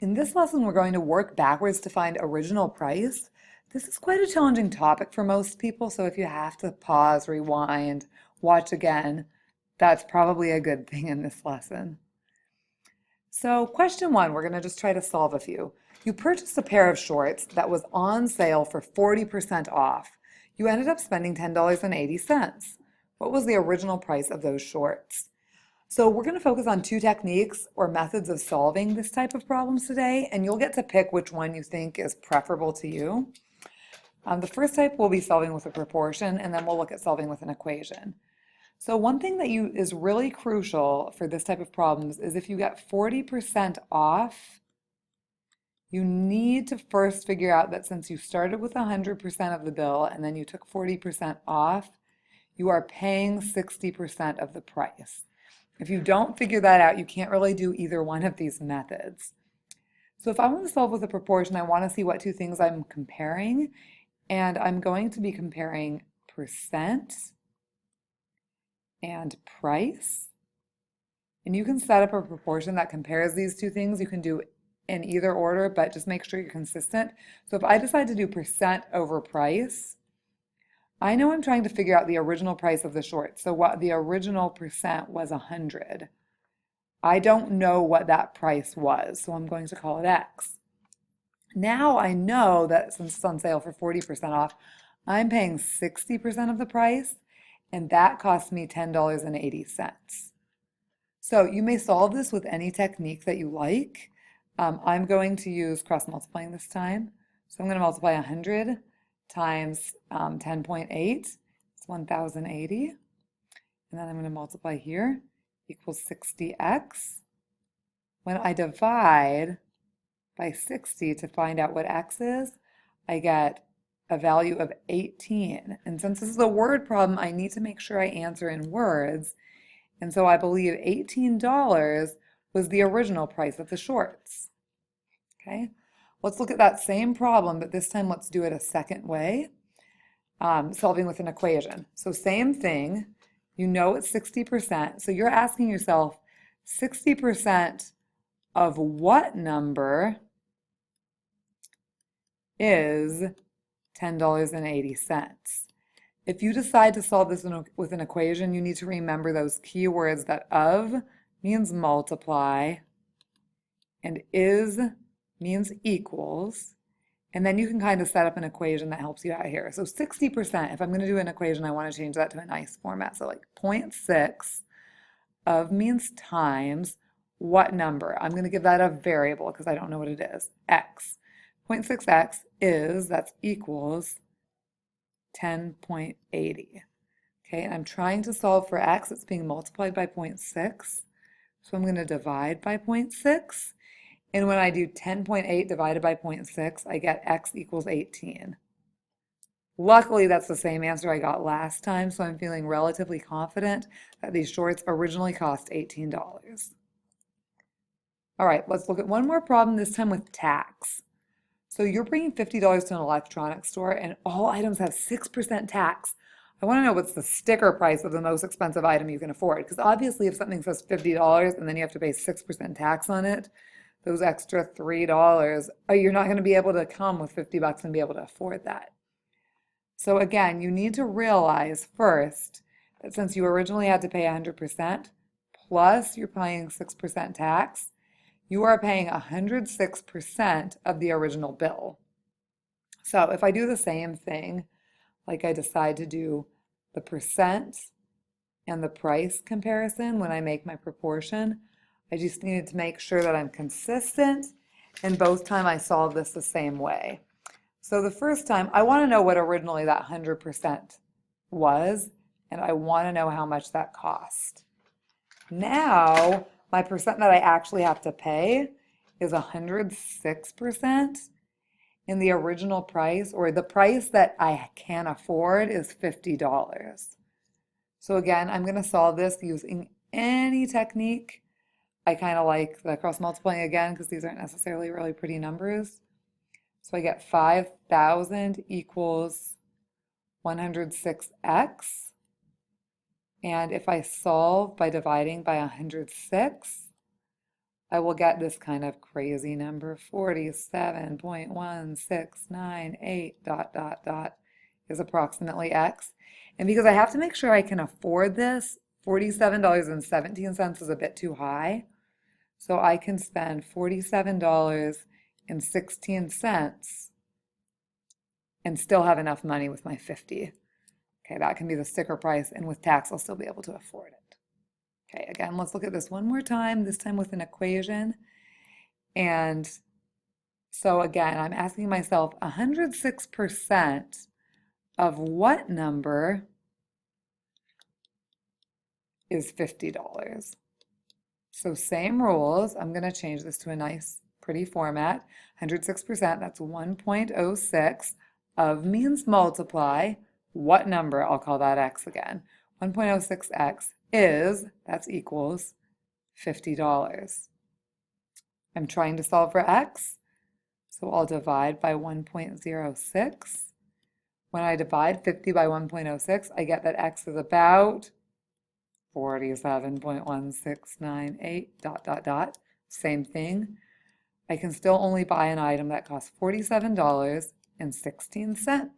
In this lesson, we're going to work backwards to find original price. This is quite a challenging topic for most people, so if you have to pause, rewind, watch again, that's probably a good thing in this lesson. So question one, we're going to just try to solve a few. You purchased a pair of shorts that was on sale for 40% off. You ended up spending $10.80. What was the original price of those shorts? So we're going to focus on two techniques or methods of solving this type of problems today, and you'll get to pick which one you think is preferable to you. The first type will be solving with a proportion, and then we'll look at solving with an equation. So one thing that is really crucial for this type of problems is if you get 40% off, you need to first figure out that since you started with 100% of the bill and then you took 40% off, you are paying 60% of the price. If you don't figure that out, you can't really do either one of these methods. So if I want to solve with a proportion, I want to see what two things I'm comparing, and I'm going to be comparing percent and price. And you can set up a proportion that compares these two things. You can do in either order, but just make sure you're consistent. So if I decide to do percent over price, I know I'm trying to figure out the original price of the shorts. So what the original percent was 100. I don't know what that price was, so I'm going to call it X. Now I know that since it's on sale for 40% off, I'm paying 60% of the price, and that cost me $10.80. So you may solve this with any technique that you like. I'm going to use cross multiplying this time. So I'm going to multiply 100 times 10.8, it's 1080, and then I'm going to multiply here, equals 60x. When I divide by 60 to find out what x is, I get a value of 18. And since this is a word problem, I need to make sure I answer in words, and so I believe $18 was the original price of the shorts. Okay. Let's look at that same problem, but this time let's do it a second way, solving with an equation. So same thing, you know it's 60%, so you're asking yourself 60% of what number is $10.80? If you decide to solve this with an equation, you need to remember those key words that of means multiply and is means equals, and then you can kind of set up an equation that helps you out here. So 60%, if I'm going to do an equation, I want to change that to a nice format. So like 0.6 of means times what number? I'm going to give that a variable because I don't know what it is, x. 0.6x is, that's equals 10.80. Okay, and I'm trying to solve for x. It's being multiplied by 0.6. So I'm going to divide by 0.6. And when I do 10.8 divided by 0.6, I get x equals 18. Luckily, that's the same answer I got last time, so I'm feeling relatively confident that these shorts originally cost $18. All right, let's look at one more problem, this time with tax. So you're bringing $50 to an electronics store, and all items have 6% tax. I want to know what's the sticker price of the most expensive item you can afford, because obviously if something says $50 and then you have to pay 6% tax on it, those extra $3, you're not going to be able to come with 50 bucks and be able to afford that. So again, you need to realize first that since you originally had to pay 100%, plus you're paying 6% tax, you are paying 106% of the original bill. So if I do the same thing, like I decide to do the percent and the price comparison when I make my proportion, I just needed to make sure that I'm consistent, and both times I solve this the same way. So the first time, I want to know what originally that 100% was, and I want to know how much that cost. Now, my percent that I actually have to pay is 106%, and the original price, or the price that I can afford, is $50. So again, I'm going to solve this using any technique. I kind of like the cross multiplying again because these aren't necessarily really pretty numbers. So I get 5,000 equals 106x. And if I solve by dividing by 106, I will get this kind of crazy number, 47.1698 dot dot dot is approximately X. And because I have to make sure I can afford this, $47.17 is a bit too high. So I can spend $47.16 and still have enough money with my 50. Okay, that can be the sticker price, and with tax, I'll still be able to afford it. Okay, again, let's look at this one more time, this time with an equation. And so again, I'm asking myself 106% of what number is $50? So same rules. I'm going to change this to a nice, pretty format. 106%, that's 1.06. Of means multiply. What number? I'll call that X again. 1.06X is, that's equals $50. I'm trying to solve for X, so I'll divide by 1.06. When I divide 50 by 1.06, I get that X is about 47.1698 dot dot dot. Same thing. I can still only buy an item that costs $47.16.